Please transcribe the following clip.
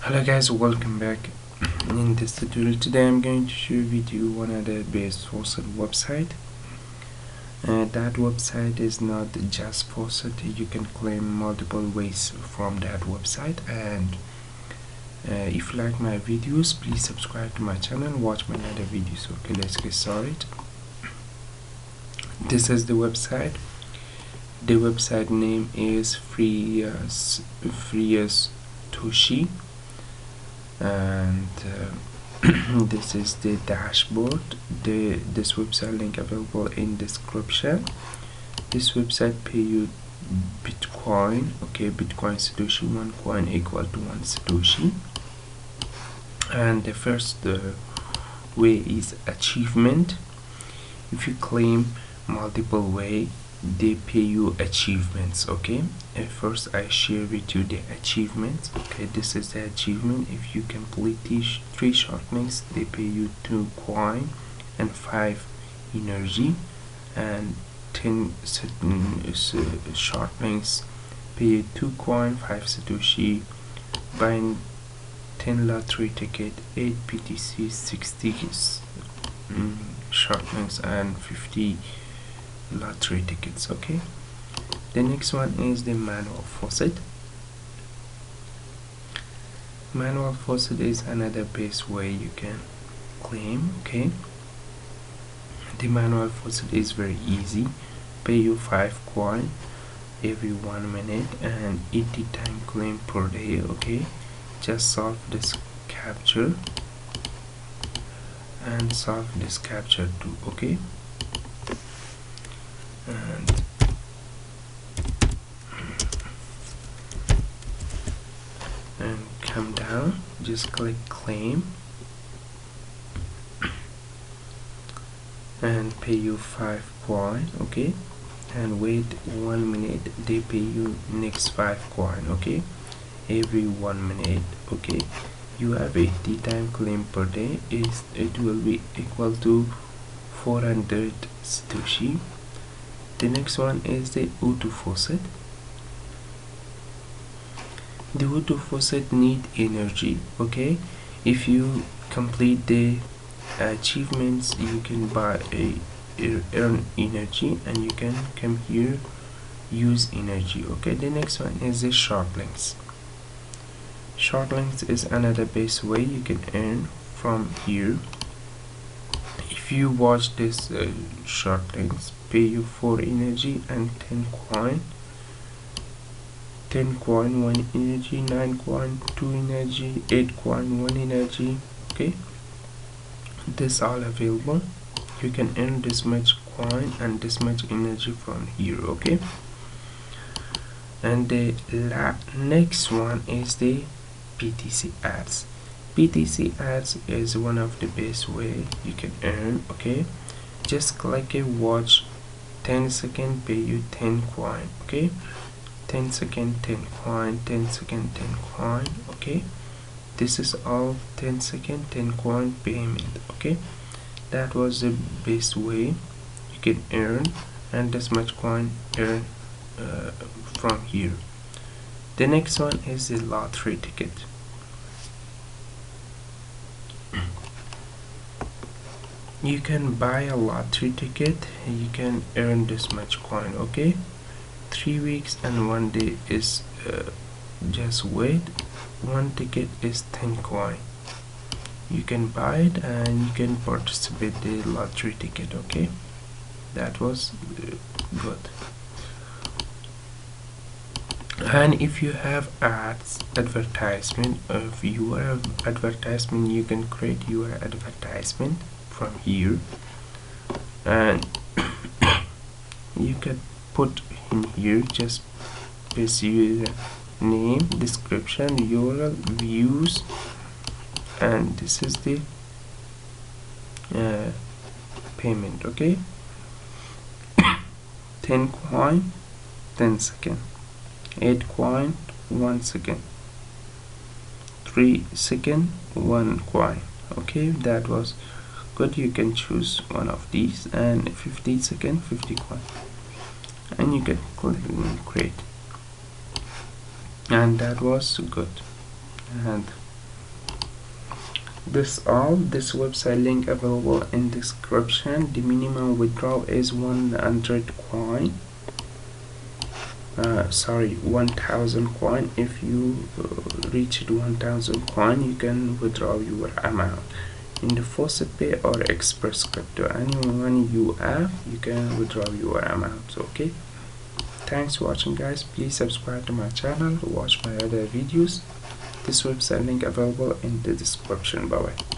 Hello guys, welcome back. In this tutorial today I'm going to share with you one of the best Faucet website. That website is not just Faucet. You can claim multiple ways from that website, and if you like my videos, please subscribe to my channel, watch my other videos. Okay, let's get started. This is the website. The website name is FreeSatoshi, and this is the dashboard. This website link available in description. This website pay you Bitcoin. Okay, Bitcoin Satoshi, 1 coin equal to 1 Satoshi. And the first way is achievement. If you claim multiple way, they pay you achievements. Okay, first I share with you the achievements. Okay, this is the achievement. If you complete 3 sharpenings, they pay you 2 coin and 5 energy, and 10 sharpenings pay you 2 coin, 5 Satoshi. Buying 10 lottery ticket, 8 PTC, 60 sharpenings and 50 lottery tickets. Okay, the next one is the manual faucet. Manual faucet is another best way you can claim. Okay, the manual faucet is very easy. Pay you 5 coin every 1 minute and 80 time claim per day. Okay, just solve this capture and solve this capture too. Okay, and come down, just click claim and pay you 5 coin. Okay, and wait 1 minute, they pay you next 5 coin. Okay, every 1 minute. Okay, you have 80 time claim per day. It will be equal to 400 Satoshi. The next one is the auto faucet. The auto faucet need energy. Okay, if you complete the achievements, you can buy earn energy, and you can come here, use energy. Okay, the next one is the short links. Short links is another best way you can earn from here. If you watch this short links, pay you 4 energy and 10 coin. 10 coin 1 energy, 9 coin 2 energy, 8 coin 1 energy. Okay, this all available. You can earn this much coin and this much energy from here. Okay, and the next one is the PTC Ads. PTC Ads is one of the best way you can earn. Okay, just click a watch 10 second, pay you 10 coin. Okay, 10 second 10 coin, 10 second 10 coin. Okay, this is all 10 second 10 coin payment. Okay, that was the best way you can earn, and this much coin earn from here. The next one is the lottery ticket. You can buy a lottery ticket, you can earn this much coin. Okay, 3 weeks and 1 day is just wait, 1 ticket is 10 coin. You can buy it and you can participate the lottery ticket. Okay, that was good. And if you have ads, advertisement, if you have advertisement, you can create your advertisement from here, and you can put in here, just paste your name, description, URL, views, and this is the payment. Okay, 10 coin 10 second, 8 coin 1 second, 3 second 1 coin. Okay, that was good. You can choose one of these, and 50 second 50 coin, and you can click create, and that was good. And This website link available in description. The minimum withdrawal is 100 coin, 1000 coin. If you reached 1000 coin, you can withdraw your amount in the Faucet Pay or Express Crypto. Any money you have, you can withdraw your amount. Okay, thanks for watching, guys. Please subscribe to my channel, watch my other videos. This website link available in the description. Bye bye.